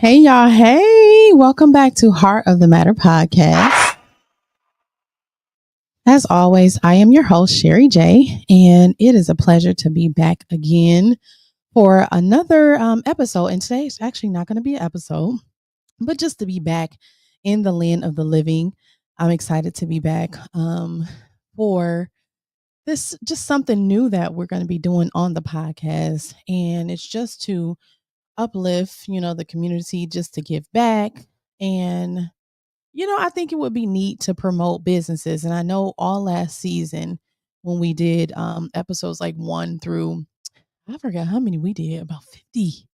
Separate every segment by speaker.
Speaker 1: Hey, y'all. Hey, welcome back to Heart of the Matter podcast. As always, I am your host, Sherry J, and it is a pleasure to be back again for another episode. And today is actually not going to be an episode, but just to be back in the land of the living. I'm excited to be back for this, just something new that we're going to be doing on the podcast. And it's just to uplift, the community, just to give back. And, I think it would be neat to promote businesses. And I know all last season when we did episodes like 1 through, I forgot how many we did, about 50.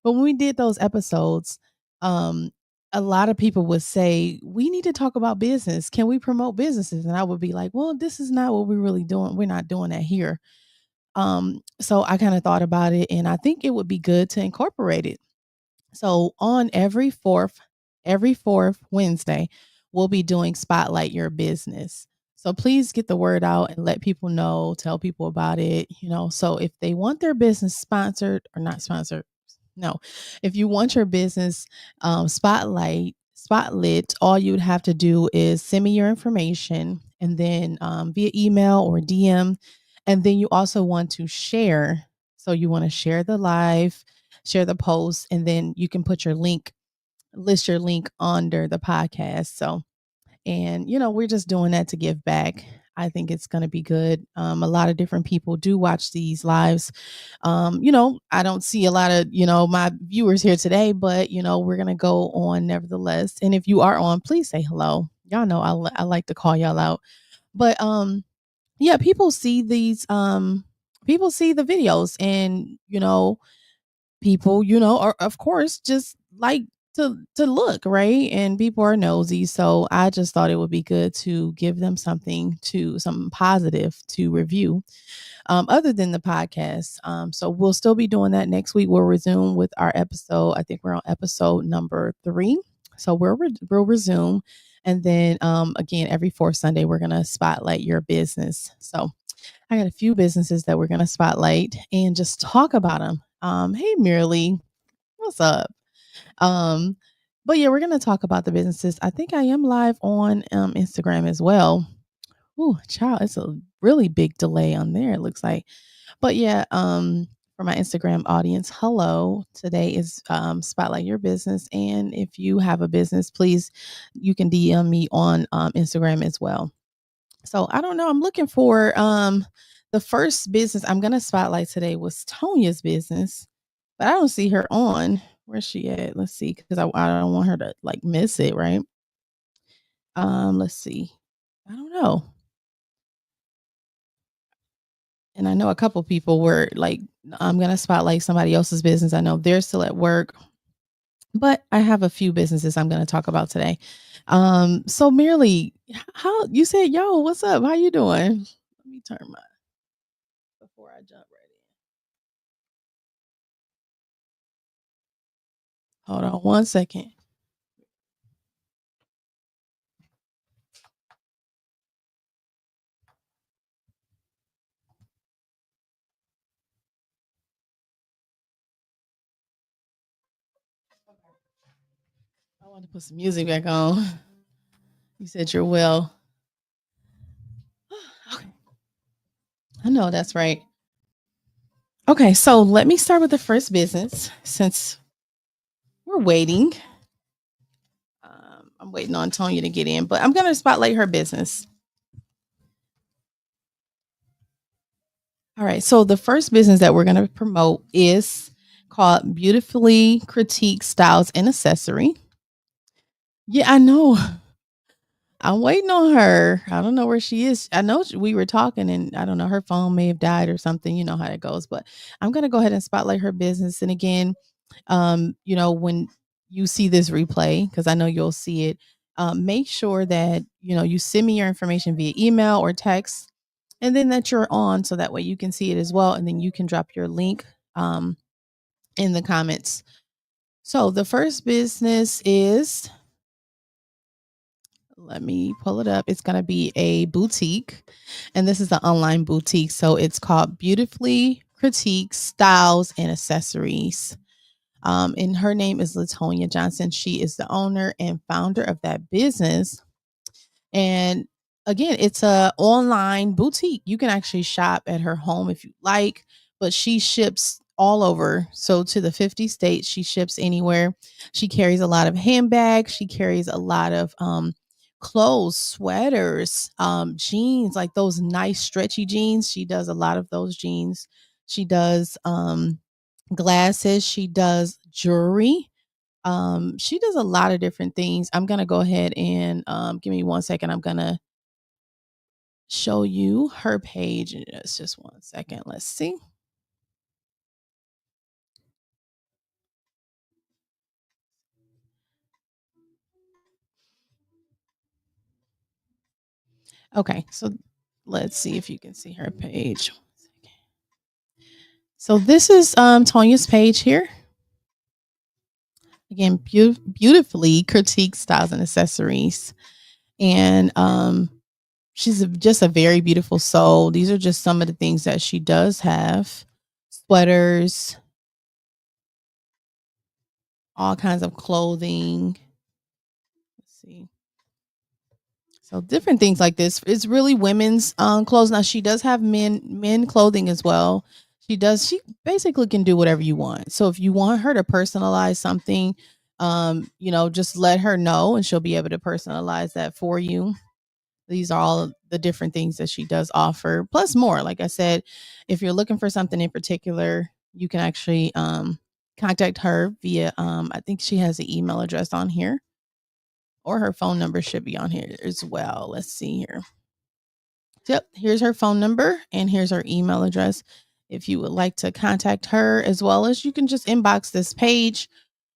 Speaker 1: But when we did those episodes, um, a lot of people would say, we need to talk about business. Can we promote businesses? And I would be like, well, this is not what we're really doing. We're not doing that here. So I kind of thought about it and I think it would be good to incorporate it. So on every fourth Wednesday, we'll be doing Spotlight Your Business. So please get the word out and let people know, tell people about it. So if they want their business sponsored or not sponsored, no, if you want your business spotlit, all you would have to do is send me your information and then via email or DM. And then you also want to share. So you want to share the live, share the post, and then you can put your link, list your link under the podcast. So, and we're just doing that to give back. I think it's going to be good. A lot of different people do watch these lives. I don't see a lot of my viewers here today, but we're going to go on nevertheless. And if you are on, please say hello. Y'all know I like to call y'all out. But yeah, people see the videos, and people, are of course just like to look, right? And people are nosy. So I just thought it would be good to give them something positive to review, other than the podcast. So we'll still be doing that next week. We'll resume with our episode. I think we're on episode number 3. So we'll resume. And then again, every fourth Sunday, we're gonna spotlight your business. So I got a few businesses that we're gonna spotlight and just talk about them. Hey Merely, what's up? Um, but yeah, we're gonna talk about the businesses. I think I am live on Instagram as well. Ooh, child, it's a really big delay on there, it looks like. But yeah, for my Instagram audience, hello. Today is Spotlight Your Business. And if you have a business, please, you can DM me on Instagram as well. So I don't know. I'm looking for the first business I'm gonna spotlight today was Tonia's business, but I don't see her on. Where's she at? Let's see, because I don't want her to like miss it, right? Let's see. I don't know. And I know a couple people were like, I'm gonna spotlight somebody else's business. I know they're still at work, but I have a few businesses I'm gonna talk about today. So merely, how you said, yo, what's up? How you doing? Let me turn my before I jump right in. Hold on one second. I want to put some music back on. You said you're well. Okay. I know that's right. Okay, so let me start with the first business since we're waiting. I'm waiting on Tonya to get in, but I'm going to spotlight her business. All right, so the first business that we're going to promote is called Beautifully Critique Styles and Accessory. Yeah, I know. I'm waiting on her. I don't know where she is. I know we were talking and I don't know, her phone may have died or something. You know how it goes, but I'm going to go ahead and spotlight her business. And again, when you see this replay, because I know you'll see it, make sure that, you send me your information via email or text and then that you're on so that way you can see it as well. And then you can drop your link in the comments. So the first business is, let me pull it up. It's going to be a boutique, and this is an online boutique. So it's called Beautifully Critique Styles and Accessories. And her name is Latonia Johnson. She is the owner and founder of that business. And again, it's a online boutique. You can actually shop at her home if you like, but she ships all over. So to the 50 states, she ships anywhere. She carries a lot of handbags. She carries a lot of clothes, sweaters, jeans, like those nice stretchy jeans. She does a lot of those jeans. She does glasses. She does jewelry. She does a lot of different things. I'm gonna go ahead and give me one second. I'm gonna show you her page. It's just one second. Let's see. Okay, so let's see if you can see her page. So this is Tonya's page here. Again, beautifully critique styles and accessories. And she's just a very beautiful soul. These are just some of the things that she does have: sweaters, all kinds of clothing. Let's see. So different things like this. It's really women's clothes. Now she does have men clothing as well. She basically can do whatever you want. So if you want her to personalize something, just let her know and she'll be able to personalize that for you. These are all the different things that she does offer, plus more. Like I said, if you're looking for something in particular, you can actually contact her via I think she has an email address on here, or her phone number should be on here as well. Let's see here. Yep, here's her phone number and here's her email address. If you would like to contact her, as well as you can just inbox this page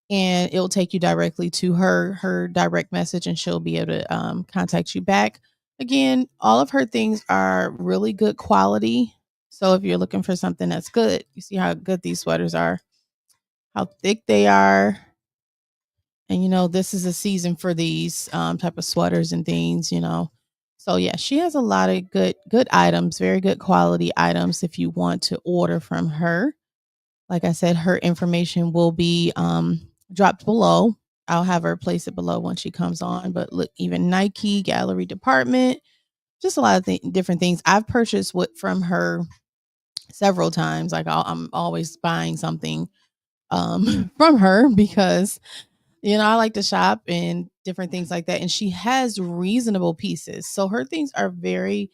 Speaker 1: and it'll take you directly to her direct message and she'll be able to contact you back. Again, all of her things are really good quality. So if you're looking for something that's good, you see how good these sweaters are, how thick they are. And this is a season for these type of sweaters and things. So yeah, she has a lot of good items, very good quality items. If you want to order from her, like I said, her information will be dropped below. I'll have her place it below when she comes on. But look, even Nike gallery department, just a lot of different things. I've purchased what from her several times. Like I'm always buying something from her because I like to shop and different things like that. And she has reasonable pieces. So her things are very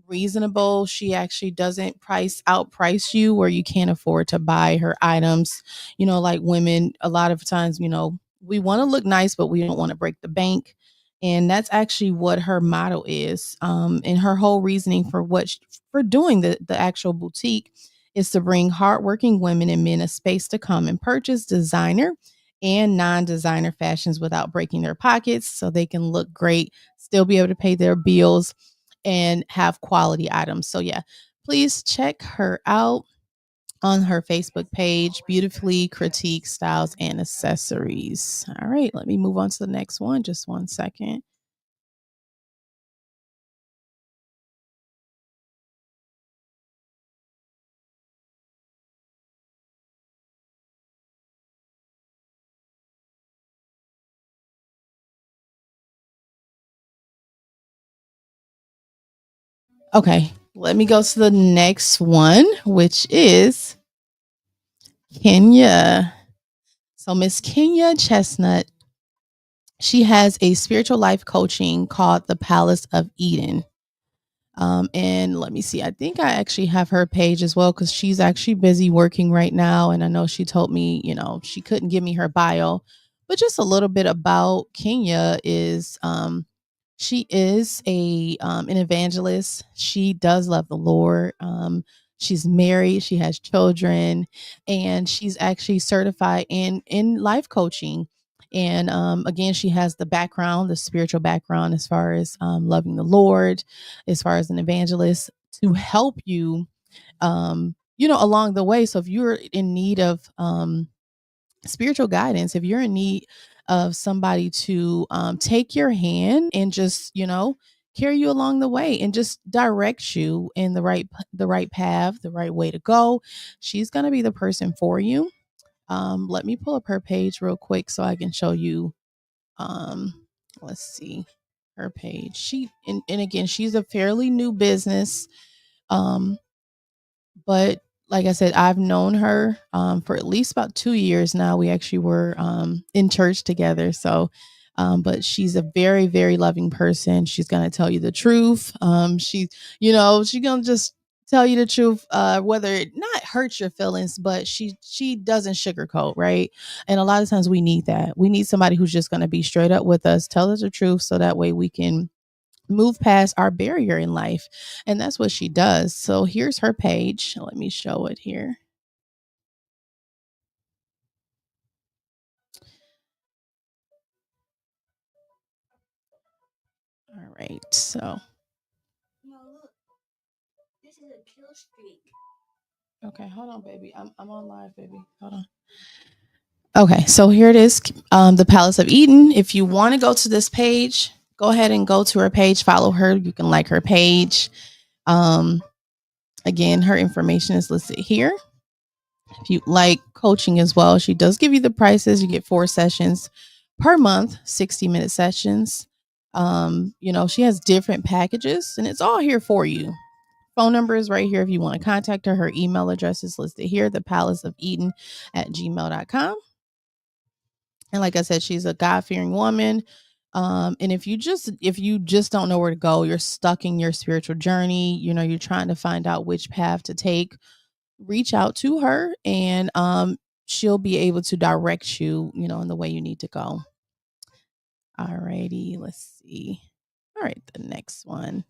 Speaker 1: reasonable. She actually doesn't outprice you where you can't afford to buy her items. Like women, a lot of times, we want to look nice, but we don't want to break the bank. And that's actually what her motto is. And her whole reasoning for doing the actual boutique is to bring hardworking women and men a space to come and purchase designer and non-designer fashions without breaking their pockets, so they can look great, still be able to pay their bills, and have quality items. So yeah, please check her out on her Facebook page, Beautifully Critique Styles and Accessories. All right, let me move on to the next one. Just one second. Okay, let me go to the next one, which is Kenya. So Miss Kenya Chestnut, she has a spiritual life coaching called the Palace of Eden. And let me see, I think I actually have her page as well because she's actually busy working right now. And I know she told me, she couldn't give me her bio, but just a little bit about Kenya is she is an evangelist. She does love the Lord. She's married, she has children, and she's actually certified in life coaching. And again, she has the spiritual background, as far as loving the Lord, as far as an evangelist, to help you, along the way. So if you're in need of spiritual guidance, if you're in need of somebody to take your hand and just carry you along the way and just direct you in the right path, the right way to go, she's going to be the person for you. Let me pull up her page real quick so I can show you. um let's see her page. And again, she's a fairly new business. um but like I said, I've known her for at least about 2 years now. We actually were in church together. So, but she's a very, very loving person. She's gonna tell you the truth. She's gonna just tell you the truth, whether it not hurts your feelings, but she doesn't sugarcoat, right? And a lot of times we need that. We need somebody who's just gonna be straight up with us, tell us the truth, so that way we can move past our barrier in life. And that's what she does. So here's her page. Let me show it here. All right. So Okay, hold on, baby. I'm on live, baby. Hold on. Okay, so here it is, the Palace of Eden. If you want to go to this page, go ahead and go to her page. Follow her. You can like her page. Um, Again, her information is listed here. If you like coaching as well, she does give you the prices. You get 4 sessions per month, 60-minute sessions. She has different packages, and it's all here for you. Phone number is right here if you want to contact her. Her email address is listed here, the Palace of Eden at gmail.com. And like I said, she's a God-fearing woman. And if you just don't know where to go, you're stuck in your spiritual journey, you're trying to find out which path to take, reach out to her, and she'll be able to direct you, in the way you need to go. Alrighty, let's see. All right, the next one.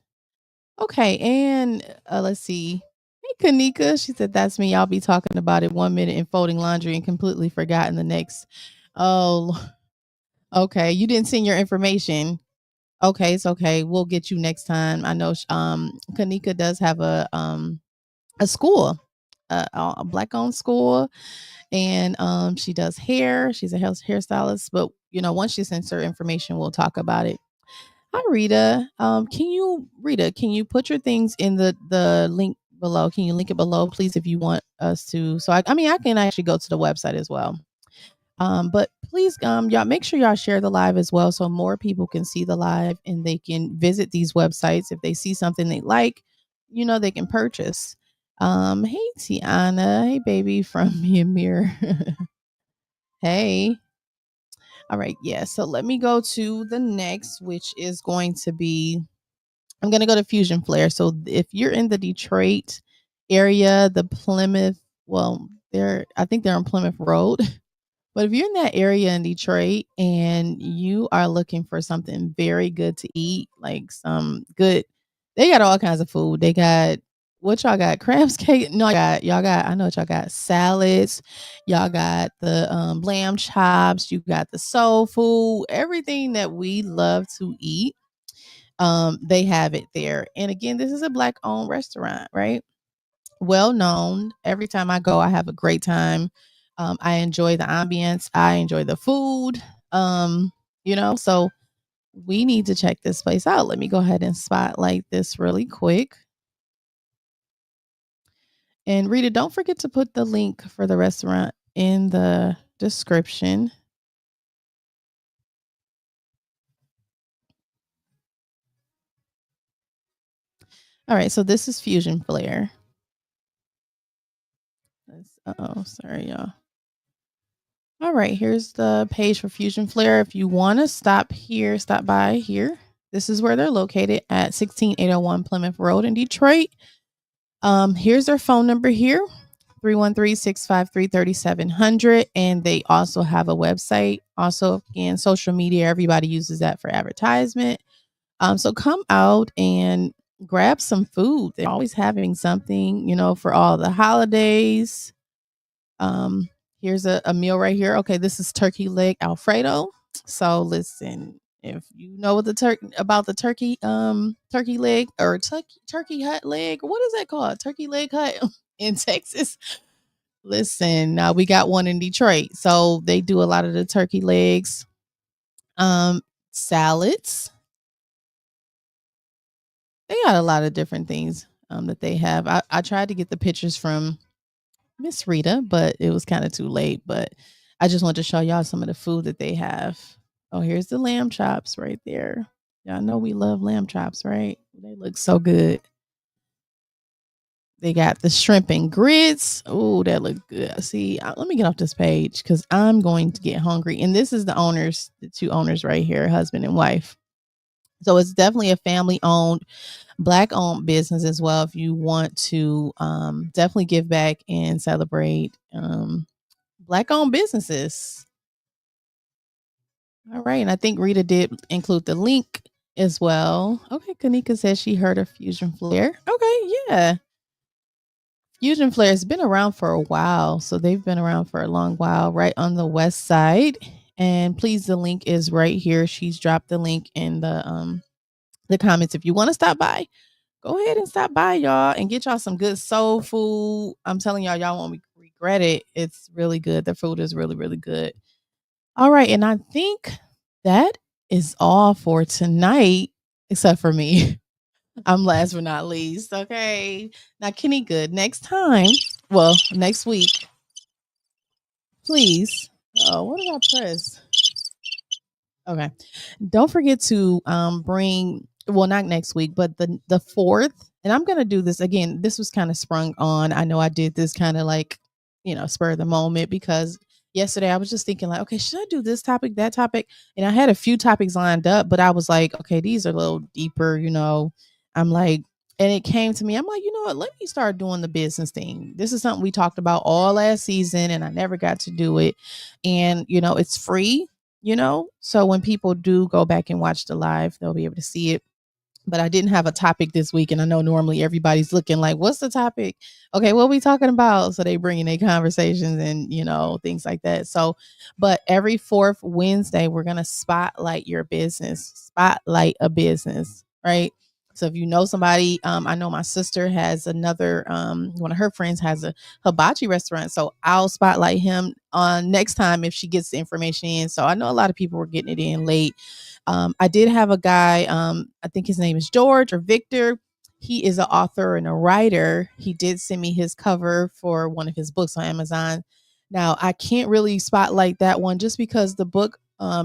Speaker 1: Okay, and let's see. Hey, Kanika, she said that's me. I'll be talking about it 1 minute and folding laundry and completely forgotten the next. Oh, okay. You didn't send your information. Okay, it's okay. We'll get you next time. I know Kanika does have a school, a black owned school, and she does hair. She's a hairstylist, but once she sends her information, we'll talk about it. Hi, Rita. Can you put your things in the link below? Can you link it below, please, if you want us to? So I can actually go to the website as well. But please, y'all make sure y'all share the live as well, so more people can see the live and they can visit these websites. If they see something they like, they can purchase. Hey Tiana, hey baby from Myanmar. Hey. All right, yeah. So let me go to the next, which is going to be, I'm going to go to Fusion Flare. So if you're in the Detroit area, the Plymouth, well, I think they're on Plymouth Road. But if you're in that area in Detroit and you are looking for something very good to eat, like some good, they got all kinds of food. They got, what y'all got? Crabs cake? No, I know what y'all got. Salads. Y'all got the lamb chops. You got the soul food. Everything that we love to eat, they have it there. And again, this is a black owned restaurant, right? Well known. Every time I go, I have a great time. I enjoy the ambience. I enjoy the food. So we need to check this place out. Let me go ahead and spotlight this really quick. And Rita, don't forget to put the link for the restaurant in the description. All right, so this is Fusion Flare. Oh, sorry, y'all. All right, here's the page for Fusion Flare. If you want to stop by here. This is where they're located at 16801 Plymouth Road in Detroit. Here's their phone number here, 313-653-3700. And they also have a website. Also, again, social media, everybody uses that for advertisement. So come out and grab some food. They're always having something, for all the holidays. Here's a meal right here. Okay, this is turkey leg Alfredo. So listen, if you know what about the turkey leg or turkey hut leg, what is that called? Turkey leg hut in Texas. Listen, now we got one in Detroit. So they do a lot of the turkey legs, salads. They got a lot of different things that they have. I tried to get the pictures from Miss Rita, but it was kind of too late. But I just wanted to show y'all some of the food that they have. Oh, here's the lamb chops right there. Y'all know we love lamb chops, right? They look so good. They got the shrimp and grits. Oh, that looks good. See, let me get off this page because I'm going to get hungry. And this is the two owners right here, husband and wife. So it's definitely a family owned, black owned business as well. If you want to definitely give back and celebrate black owned businesses. All right. And I think Rita did include the link as well. Okay. Kanika says she heard of Fusion Flare. Okay. Yeah. Fusion Flare has been around for a while. So they've been around for a long while, right on the west side. And please, the link is right here. She's dropped the link in the comments if you want to stop by. go ahead and stop by, y'all, and get y'all some good soul food. I'm telling y'all, y'all won't regret it. It's really good. The food is really, really good. All right, and I think that is all for tonight, except for me. I'm last but not least. Okay. Now, Kenny Good, next time, well, next week, please. Oh, what did I press? Okay. Don't forget to bring, well, not next week, but the fourth. And I'm gonna do this again. This was kind of sprung on. I know I did this kind of like, spur of the moment because yesterday I was just thinking like, okay, should I do this topic, that topic? And I had a few topics lined up, but I was like, okay, these are a little deeper. I'm like, and it came to me, I'm like, you know what, let me start doing the business thing. This is something we talked about all last season and I never got to do it. And it's free. So when people do go back and watch the live, they'll be able to see it. But I didn't have a topic this week, and I know normally everybody's looking like, "What's the topic?" Okay, what are we talking about? So they bring in their conversations and things like that. So, but every fourth Wednesday, we're gonna spotlight your business, spotlight a business, right? So if you know somebody, I know my sister has another, one of her friends has a hibachi restaurant. So I'll spotlight him on next time if she gets the information in. So I know a lot of people were getting it in late. I did have a guy, I think his name is George or Victor. He is an author and a writer. He did send me his cover for one of his books on Amazon. Now, I can't really spotlight that one just because the book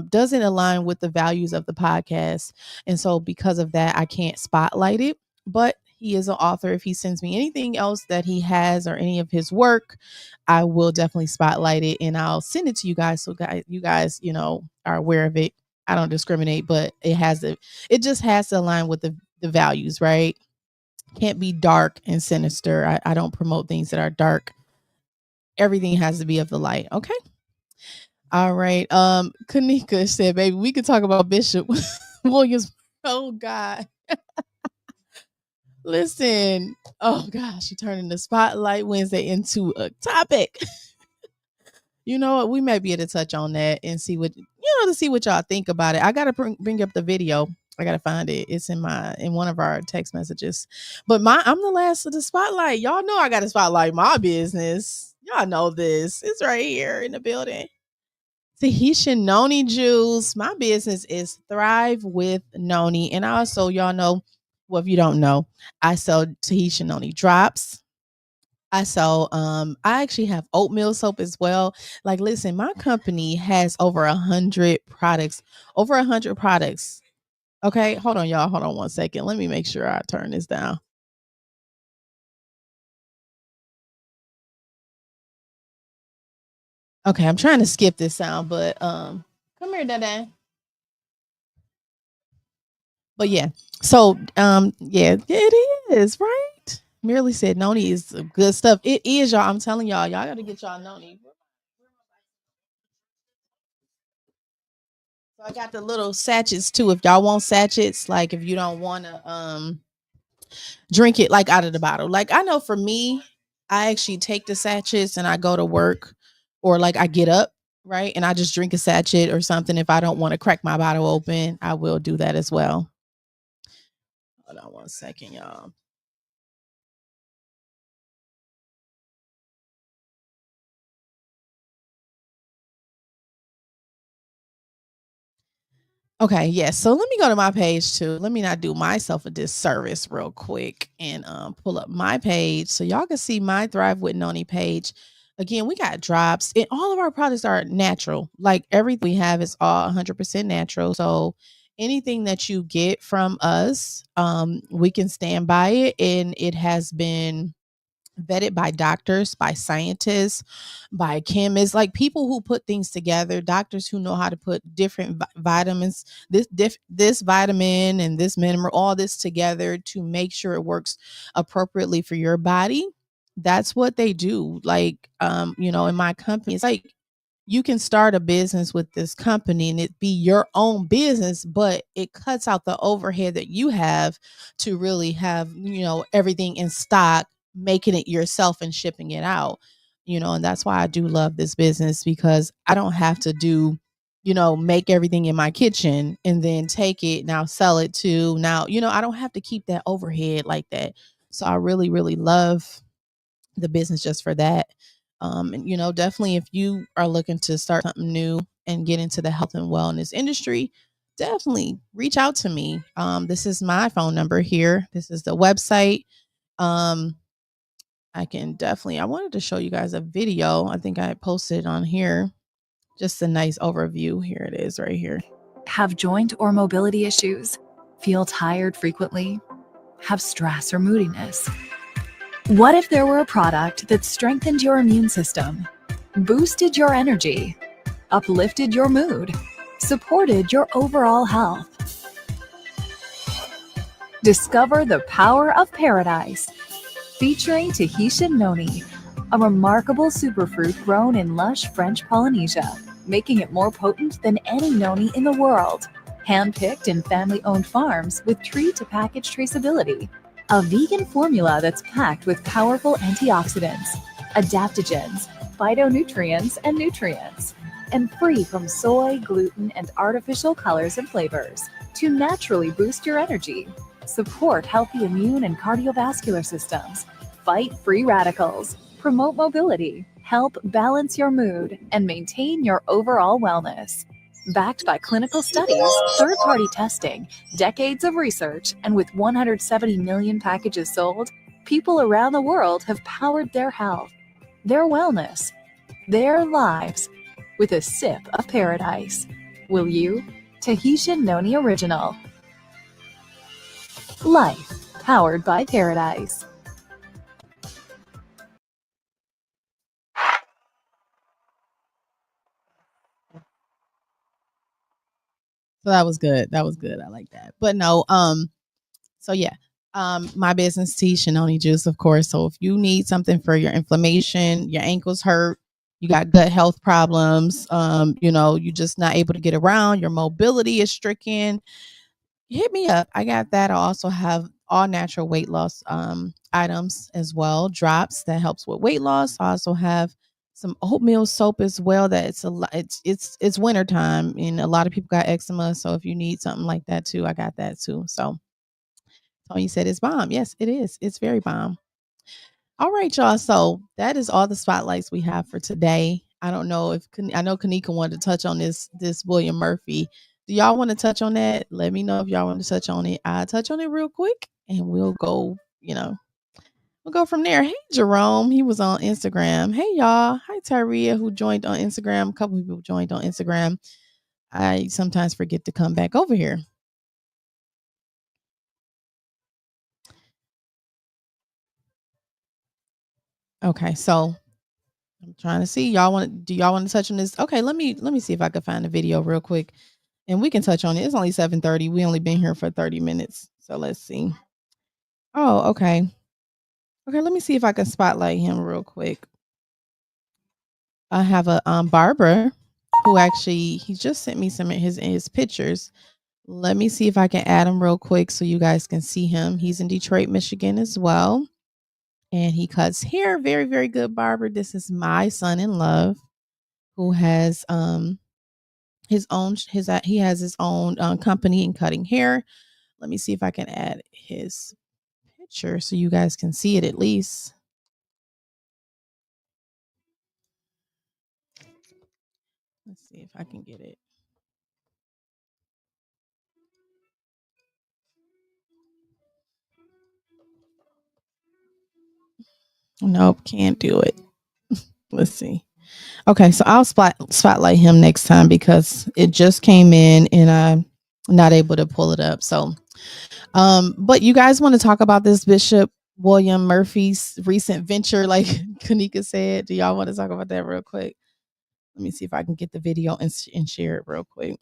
Speaker 1: doesn't align with the values of the podcast. And so, because of that, I can't spotlight it. But he is an author. If he sends me anything else that he has or any of his work, I will definitely spotlight it and I'll send it to you guys. So, you guys, are aware of it. I don't discriminate, but it just has to align with the values, right? Can't be dark and sinister. I don't promote things that are dark. Everything has to be of the light. Okay. All right. Kanika said, baby, we could talk about Bishop Williams. Oh God. Listen. Oh gosh, she turning the Spotlight Wednesday into a topic. You know what? We may be able to touch on that and see to see what y'all think about it. I gotta bring up the video. I gotta find it. It's in one of our text messages. But I'm the last of the spotlight. Y'all know I gotta spotlight my business. Y'all know this. It's right here in the building. Tahitian Noni Juice. My business is Thrive with Noni. And also, y'all know, well, if you don't know, I sell Tahitian Noni drops. I actually have oatmeal soap as well. Like, listen, my company has over 100 products. Over 100 products. Okay, hold on, y'all. Hold on one second. Let me make sure I turn this down. Okay, I'm trying to skip this sound, but come here, Dada. But yeah, so yeah, it is right. Merely said noni is some good stuff. It is, y'all. I'm telling y'all, y'all got to get y'all noni. So I got the little sachets too. If y'all want sachets, like if you don't want to drink it like out of the bottle. Like I know for me, I actually take the sachets and I go to work or like I get up, right? And I just drink a sachet or something. If I don't want to crack my bottle open, I will do that as well. Hold on one second, y'all. Okay, yes. So let me go to my page too. Let me not do myself a disservice real quick and pull up my page so y'all can see my Thrive with Noni page. Again, we got drops and all of our products are natural. Like everything we have is all 100% natural. So anything that you get from us, we can stand by it and it has been vetted by doctors, by scientists, by chemists, like people who put things together, doctors who know how to put different vitamins, this vitamin and this mineral, all this together to make sure it works appropriately for your body. That's what they do. Like in my company, it's like you can start a business with this company and it be your own business, but it cuts out the overhead that you have to really have, everything in stock, making it yourself and shipping it out. And that's why I do love this business because I don't have to do make everything in my kitchen and then take it now, sell it to now, I don't have to keep that overhead like that. So I really, really love the business just for that. And definitely if you are looking to start something new and get into the health and wellness industry, definitely reach out to me. This is my phone number here. This is the website. Um, I wanted to show you guys a video. I think I posted on here. Just a nice overview. Here it is right here.
Speaker 2: Have joint or mobility issues? Feel tired frequently? Have stress or moodiness? What if there were a product that strengthened your immune system, boosted your energy, uplifted your mood, supported your overall health? Discover the power of paradise, featuring Tahitian noni, a remarkable superfruit grown in lush French Polynesia, making it more potent than any noni in the world. Handpicked in family-owned farms with tree-to-package traceability. A vegan formula that's packed with powerful antioxidants, adaptogens, phytonutrients, and nutrients, and free from soy, gluten, and artificial colors and flavors to naturally boost your energy, support healthy immune and cardiovascular systems, fight free radicals, promote mobility, help balance your mood, and maintain your overall wellness. Backed by clinical studies, third-party testing, decades of research, and with 170 million packages sold, people around the world have powered their health, their wellness, their lives with a sip of paradise. Will you? Tahitian Noni Original. Life powered by paradise.
Speaker 1: So that was good. That was good. I like that. But no, so yeah. My business tea, Shinoni Juice, of course. So if you need something for your inflammation, your ankles hurt, you got gut health problems, you just not able to get around, your mobility is stricken, hit me up. I got that. I also have all natural weight loss items as well, drops that helps with weight loss. I also have some oatmeal soap as well. That it's a lot. It's winter time, and a lot of people got eczema. So if you need something like that too, I got that too. So Tony said it's bomb. Yes, it is. It's very bomb. All right, y'all. So that is all the spotlights we have for today. I don't know if I know Kanika wanted to touch on this William Murphy. Do y'all want to touch on that? Let me know if y'all want to touch on it. I'll touch on it real quick and we'll go, we'll go from there. Hey Jerome, he was on Instagram. Hey y'all. Hi Tyria, who joined on Instagram. A couple people joined on Instagram. I sometimes forget to come back over here. Okay, so I'm trying to see. Do y'all want to touch on this? Okay, let me see if I can find a video real quick and we can touch on it. It's only 7:30. We only been here for 30 minutes. So let's see. Oh, okay. Okay, let me see if I can spotlight him real quick. I have a barber who actually he just sent me some of his pictures. Let me see if I can add him real quick so you guys can see him. He's in Detroit, Michigan as well. And he cuts hair. Very, very good barber. This is my son in love who has his own he has his own company in cutting hair. Let me see if I can add his picture so you guys can see it at least. Let's see if I can get it. Nope, can't do it. Let's see. Okay, so I'll spotlight him next time because it just came in and I'm not able to pull it up. So, but you guys want to talk about this Bishop William Murphy's recent venture, like Kanika said? Do y'all want to talk about that real quick? Let me see if I can get the video and share it real quick.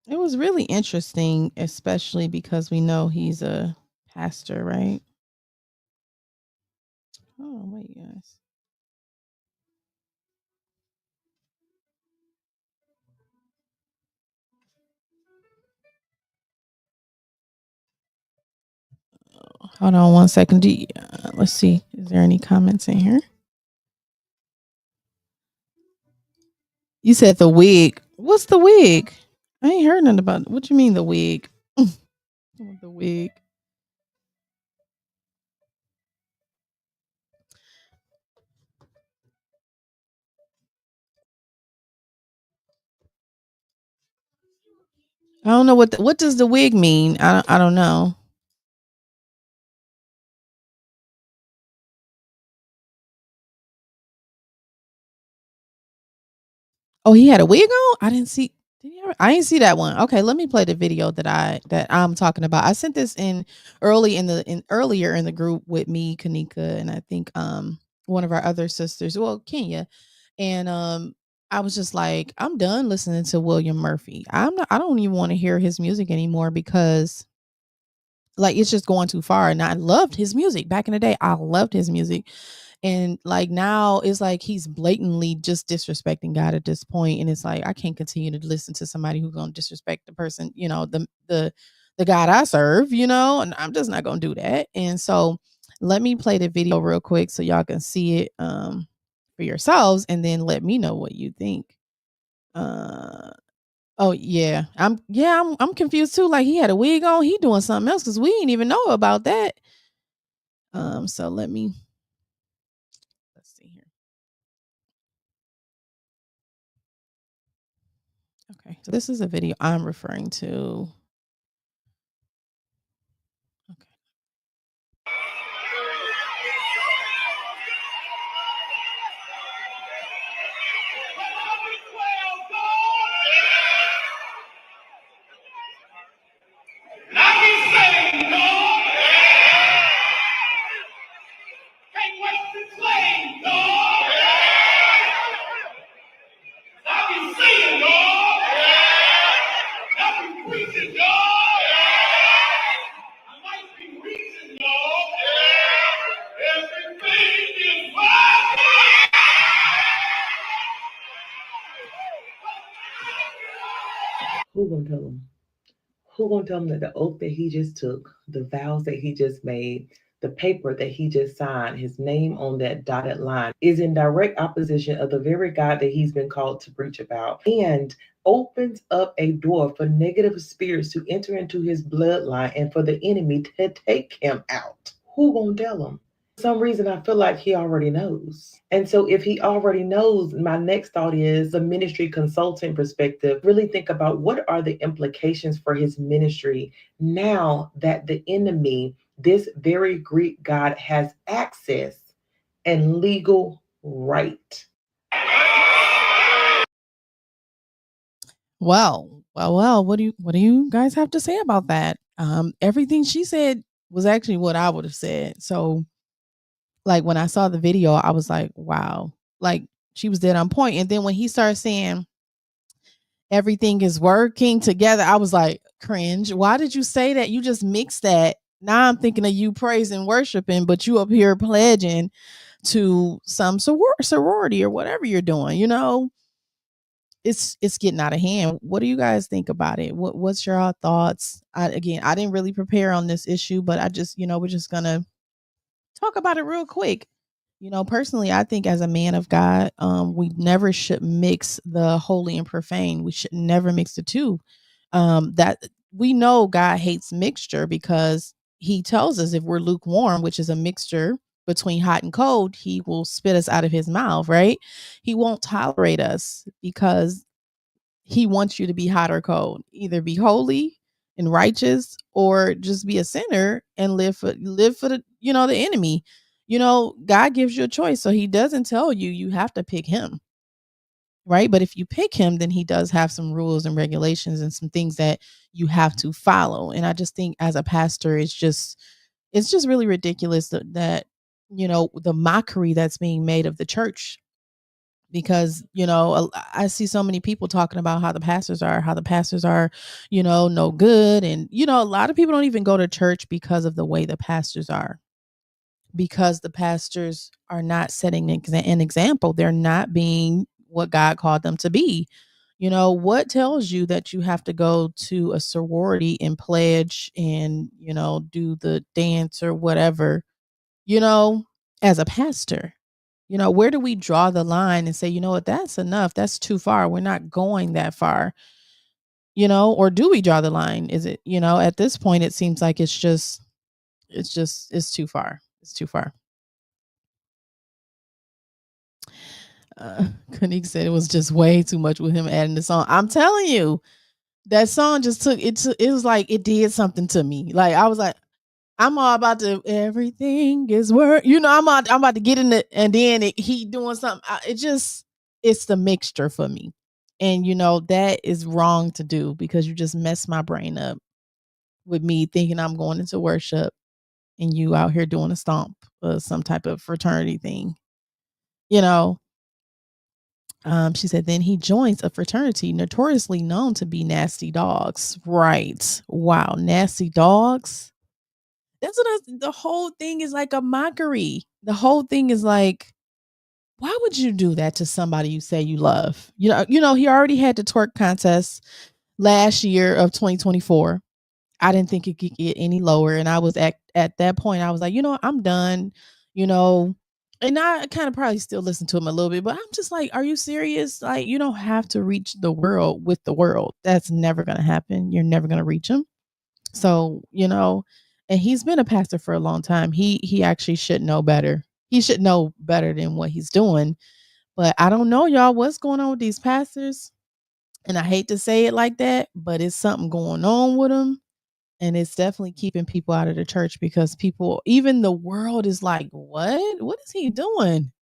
Speaker 1: It was really interesting, especially because we know he's a pastor, right? Oh, wait, guys. Hold on one second. Let's see. Is there any comments in here? You said the wig. What's the wig? I ain't heard nothing about it. What you mean the wig? The wig. I don't know what does the wig mean? I don't know. Oh, he had a wig on? I didn't see. I didn't see that one. Okay, let me play the video that I'm talking about. I sent this in earlier in the group with me, Kanika, and I think one of our other sisters, well, Kenya. And I was just like, I'm done listening to William Murphy. I don't even want to hear his music anymore because like it's just going too far. And I loved his music back in the day. I loved his music. And like now it's like he's blatantly just disrespecting God at this point. And it's like I can't continue to listen to somebody who's gonna disrespect the person, the God I serve, and I'm just not gonna do that. And so let me play the video real quick so y'all can see it for yourselves and then let me know what you think. Uh oh yeah. I'm confused too. Like he had a wig on, he doing something else because we didn't even know about that. So let's see here. Okay, so this is a video I'm referring to. Okay.
Speaker 3: Now he's saying no. Can't wait to claim no. Now he's saying no. Now he's preaching no. I might be reaching no. Everything is right.
Speaker 4: Who gonna tell him? Who gonna tell him that the oath that he just took, the vows that he just made, the paper that he just signed, his name on that dotted line, is in direct opposition of the very God that he's been called to preach about, and opens up a door for negative spirits to enter into his bloodline and for the enemy to take him out? Who gonna tell him? For some reason I feel like he already knows. And so if he already knows, my next thought is the ministry consultant perspective. Really think about what are the implications for his ministry now that the enemy, this very Greek God, has access and legal right.
Speaker 1: Well, what do you guys have to say about that? Everything she said was actually what I would have said. So like when I saw the video, I was like, wow, like she was dead on point. And then when he started saying everything is working together, I was like, cringe. Why did you say that? You just mixed that. Now I'm thinking of you praising, worshiping, but you up here pledging to some sorority or whatever you're doing. It's getting out of hand. What do you guys think about it? What's your thoughts? I didn't really prepare on this issue, but I just, we're just gonna talk about it real quick. Personally, I think as a man of God, we never should mix the holy and profane. We should never mix the two. That we know God hates mixture because he tells us if we're lukewarm, which is a mixture between hot and cold, he will spit us out of his mouth, right? He won't tolerate us because he wants you to be hot or cold. Either be holy and righteous or just be a sinner and live for the enemy. God gives you a choice. So he doesn't tell you you have to pick him. Right. But if you pick him, then he does have some rules and regulations and some things that you have to follow. And I just think as a pastor, it's just really ridiculous that the mockery that's being made of the church because I see so many people talking about how the pastors are no good. And a lot of people don't even go to church because of the way the pastors are, because the pastors are not setting an example. They're not being what God called them to be. What tells you that you have to go to a sorority and pledge and, do the dance or whatever, you know, as a pastor? Where do we draw the line and say, you know what, that's enough. That's too far. We're not going that far, or do we draw the line? Is it, at this point, it seems like it's too far. It's too far. Kanik said it was just way too much with him adding the song. I'm telling you, that song just took it. It was like it did something to me. Like I was like, I'm all about to everything is work. I'm about to get in it, and then he doing something. It's the mixture for me, and that is wrong to do because you just mess my brain up with me thinking I'm going into worship, and you out here doing a stomp or some type of fraternity thing. She said, then he joins a fraternity notoriously known to be nasty dogs. Right. Wow. Nasty dogs. That's the whole thing is like a mockery. The whole thing is like, why would you do that to somebody you say you love? He already had the twerk contest last year of 2024. I didn't think it could get any lower. And I was at that point, I was like, I'm done, and I kind of probably still listen to him a little bit, but I'm just like, are you serious? Like, you don't have to reach the world with the world. That's never going to happen. You're never going to reach him. So, and he's been a pastor for a long time. He actually should know better. He should know better than what he's doing. But I don't know, y'all, what's going on with these pastors. And I hate to say it like that, but it's something going on with them. And it's definitely keeping people out of the church because even the world is like, what? What is he doing?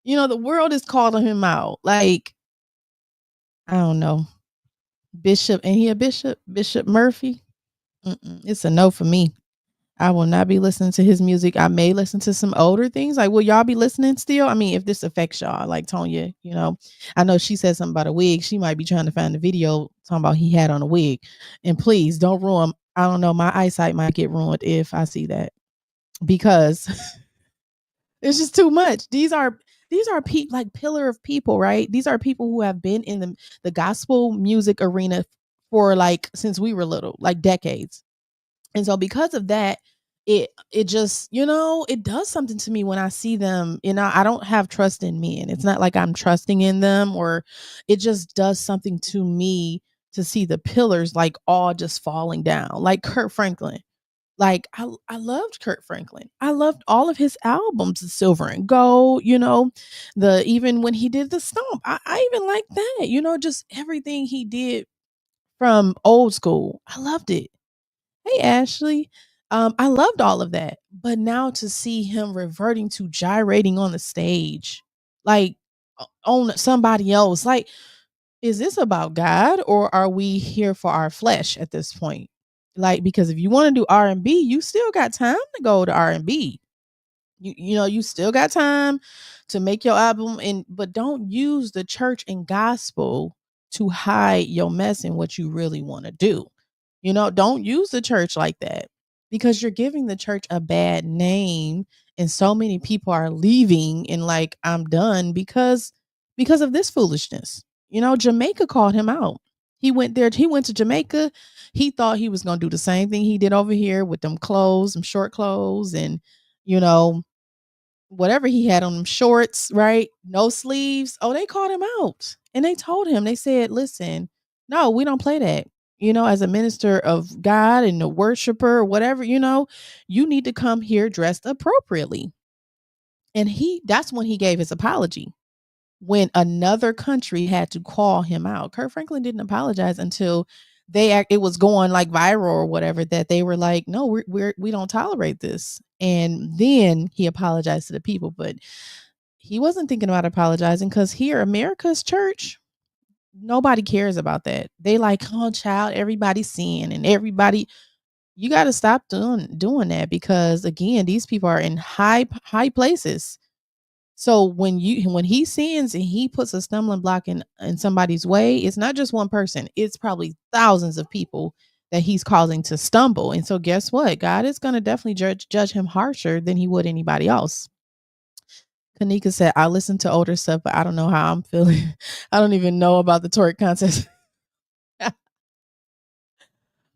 Speaker 1: The world is calling him out. Like, I don't know. Bishop, ain't he a bishop? Bishop Murphy? It's a no for me. I will not be listening to his music. I may listen to some older things. Like, will y'all be listening still? I mean, if this affects y'all, like Tonya, I know she said something about a wig. She might be trying to find the video talking about he had on a wig. And please don't ruin. I don't know. My eyesight might get ruined if I see that because it's just too much. These are like pillar of people, right? These are people who have been in the gospel music arena for like since we were little, like decades. And so because of that, it just, it does something to me when I see them. I don't have trust in men. It's not like I'm trusting in them, or it just does something to me to see the pillars like all just falling down. Like Kirk Franklin. Like I loved Kirk Franklin. I loved all of his albums, Silver and Gold, even when he did the Stomp. I even like that, just everything he did from old school. I loved it. Hey, Ashley. I loved all of that. But now to see him reverting to gyrating on the stage, like on somebody else, like, is this about God or are we here for our flesh at this point? Like, because if you want to do R&B, you still got time to go to R&B. You still got time to make your album, but don't use the church and gospel to hide your mess and what you really want to do. Don't use the church like that because you're giving the church a bad name, and so many people are leaving and like, I'm done because of this foolishness. Jamaica called him out. He went to Jamaica. He thought he was going to do the same thing he did over here with them clothes, some short clothes, and whatever he had on them shorts, right? No sleeves. Oh, they called him out and they told him, they said, listen, no, we don't play that. As a minister of God and a worshiper or whatever, you need to come here dressed appropriately. And that's when he gave his apology. When another country had to call him out. Kirk Franklin didn't apologize until it was going like viral or whatever, that they were like, no, we don't tolerate this. And then he apologized to the people, but he wasn't thinking about apologizing because here, America's church, nobody cares about that. They like, oh, child, everybody's sin and everybody. You got to stop doing that because again, these people are in high places. So when he sins and he puts a stumbling block in somebody's way, it's not just one person. It's probably thousands of people that he's causing to stumble. And so guess what? God is going to definitely judge him harsher than he would anybody else. Kanika said, I listen to older stuff, but I don't know how I'm feeling. I don't even know about the twerk contest.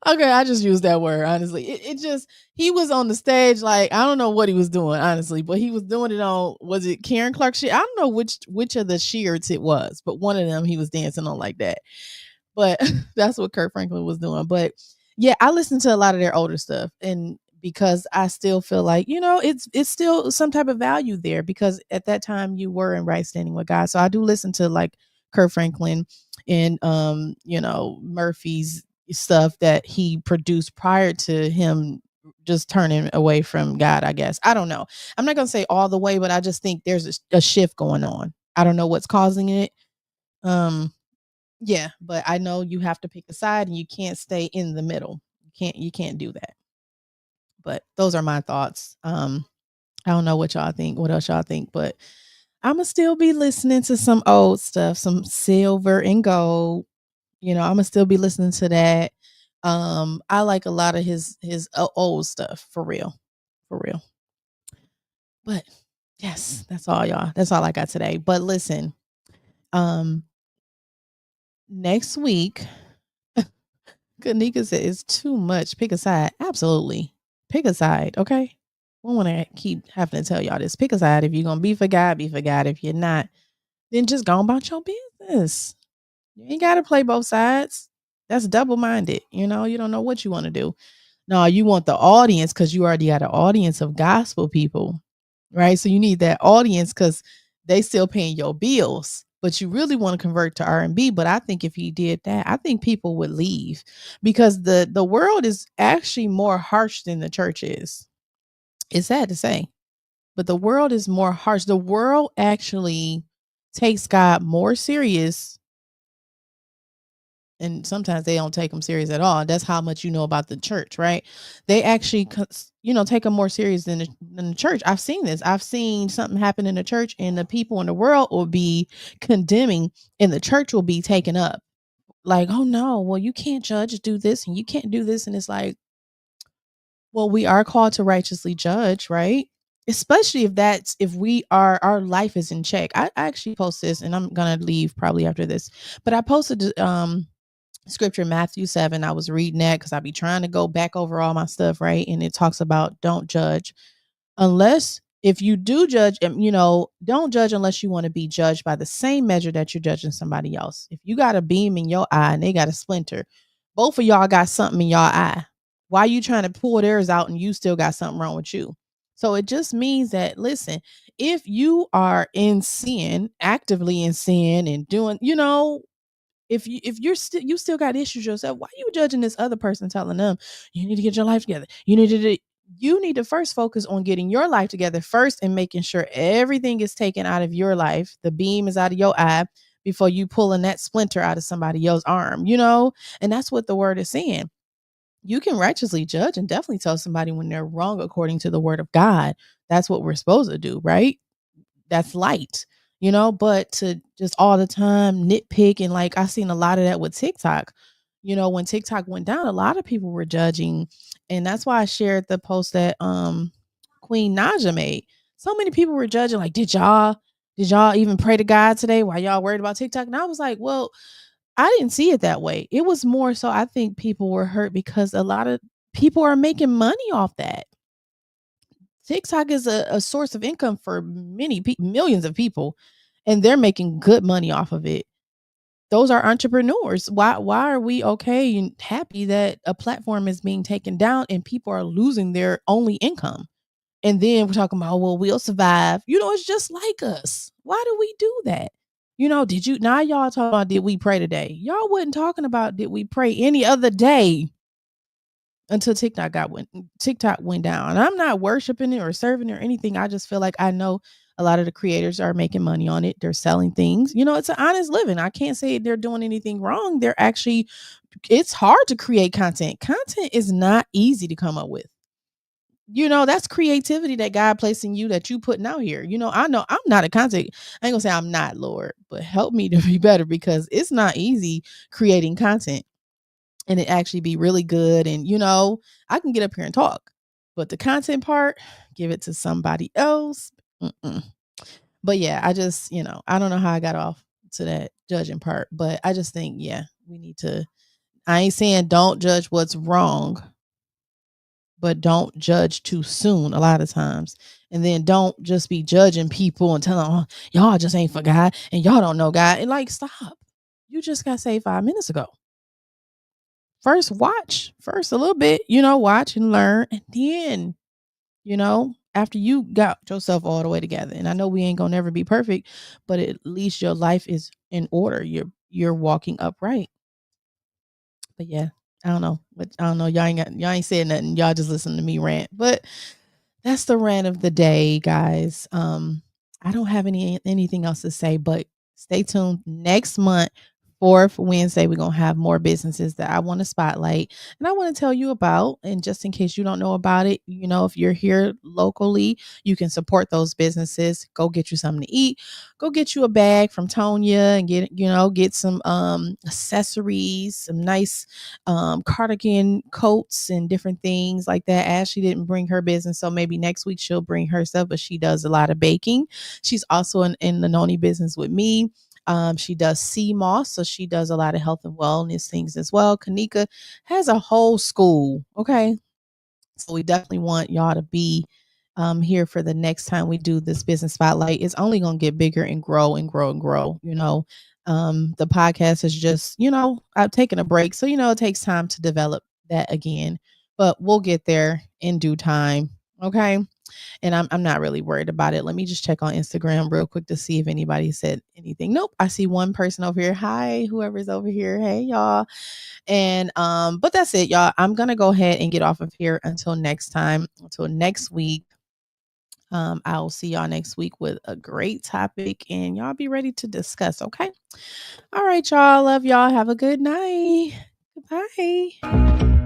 Speaker 1: Okay, I just used that word, honestly. It just, he was on the stage, like, I don't know what he was doing, honestly, but he was doing it on, was it Karen Clark shit? I don't know which of the sheards it was, but one of them he was dancing on like that. But that's what Kurt Franklin was doing. But yeah, I listen to a lot of their older stuff, and because I still feel like, it's still some type of value there, because at that time you were in right standing with God. So I do listen to like Kurt Franklin and Murphy's stuff that he produced prior to him just turning away from God, I guess. I don't know. I'm not going to say all the way, but I just think there's a shift going on. I don't know what's causing it. Yeah, but I know you have to pick a side and you can't stay in the middle. You can't do that. But those are my thoughts. I don't know what y'all think, what else y'all think, but I'ma still be listening to some old stuff, some silver and gold. I'ma still be listening to that. I like a lot of his old stuff, for real. For real. But yes, that's all, y'all. That's all I got today. But listen, um next week, Kanika said it's too much. Pick a side. Absolutely. Pick a side, okay? We want to keep having to tell y'all this. Pick a side. If you're going to be for God, be for God. If you're not, then just go about your business. You ain't got to play both sides. That's double minded. You don't know what you want to do. No, you want the audience because you already got an audience of gospel people, right? So you need that audience because they still paying your bills, but you really want to convert to R&B. But I think if you did that, I think people would leave, because the world is actually more harsh than the church is. It's sad to say, but the world is more harsh. The world actually takes God more serious, and sometimes they don't take them serious at all. That's how much you know about the church, right? They actually, take them more serious than the church. I've seen this. I've seen something happen in the church, and the people in the world will be condemning, and the church will be taken up. Like, oh no, well, you can't judge, do this, and you can't do this. And it's like, well, we are called to righteously judge, right? Especially if we are, our life is in check. I actually post this, and I'm gonna leave probably after this, but I posted scripture, Matthew 7. I was reading that because I be trying to go back over all my stuff, right? And it talks about don't judge unless, if you do judge, don't judge unless you want to be judged by the same measure that you're judging somebody else. If you got a beam in your eye and they got a splinter, both of y'all got something in your eye. Why are you trying to pull theirs out and you still got something wrong with you? So it just means that, listen, if you are in sin, actively in sin and doing, if you still got issues yourself, why are you judging this other person, telling them you need to get your life together? You need to first focus on getting your life together first, and making sure everything is taken out of your life. The beam is out of your eye before you pulling that splinter out of somebody else's arm, and that's what the word is saying. You can righteously judge and definitely tell somebody when they're wrong according to the word of God. That's what we're supposed to do, right? That's light, but to just all the time nitpick, and like I seen a lot of that with TikTok. When TikTok went down, a lot of people were judging, and that's why I shared the post that Queen Naja made. So many people were judging, like, did y'all even pray to God today? Why y'all worried about TikTok? And I was like, well, I didn't see it that way. It was more so, I think people were hurt because a lot of people are making money off that. TikTok is a source of income for millions of people, and they're making good money off of it. Those are entrepreneurs. Why are we okay and happy that a platform is being taken down and people are losing their only income? And then we're talking about, well, we'll survive. It's just like us. Why do we do that? Now y'all talking about, did we pray today? Y'all wasn't talking about, did we pray any other day until TikTok went down. And I'm not worshiping it or serving it or anything. I just feel like I know a lot of the creators are making money on it. They're selling things. It's an honest living. I can't say they're doing anything wrong. It's hard to create content. Content is not easy to come up with. That's creativity that God placed in you, that you putting out here. I know I'm not a content. I ain't gonna say I'm not, Lord, but help me to be better, because it's not easy creating content and it actually be really good. And I can get up here and talk, but the content part, give it to somebody else. Mm-mm. But yeah, I just, I don't know how I got off to that judging part, but I just think, yeah, we need to I ain't saying don't judge what's wrong, but don't judge too soon a lot of times. And then don't just be judging people and telling them, oh, y'all just ain't for God and y'all don't know God. And like, stop. You just got saved 5 minutes ago. First, watch. First, a little bit, watch and learn. And then, after you got yourself all the way together. And I know we ain't gonna never be perfect, but at least your life is in order. You're walking upright. But yeah, I don't know. But I don't know. Y'all ain't saying nothing. Y'all just listen to me rant. But that's the rant of the day, guys. I don't have anything else to say, but stay tuned next month. 4th Wednesday, we're going to have more businesses that I want to spotlight and I want to tell you about. And just in case you don't know about it, if you're here locally, you can support those businesses. Go get you something to eat. Go get you a bag from Tonya and get some accessories, some nice cardigan coats and different things like that. Ashley didn't bring her business, so maybe next week she'll bring her stuff, but she does a lot of baking. She's also in the Noni business with me. She does sea moss, so she does a lot of health and wellness things as well. Kanika has a whole school. Okay. So we definitely want y'all to be here for the next time we do this business spotlight. It's only going to get bigger and grow and grow and grow. The podcast is just, I've taken a break. So, it takes time to develop that again, but we'll get there in due time. Okay. And I'm not really worried about it. Let me just check on Instagram real quick to see if anybody said anything. Nope. I see one person over here. Hi, whoever's over here. Hey, y'all. And but that's it, y'all. I'm gonna go ahead and get off of here until next time, until next week. I'll see y'all next week with a great topic and y'all be ready to discuss. Okay. All right, y'all. Love y'all. Have a good night. Goodbye.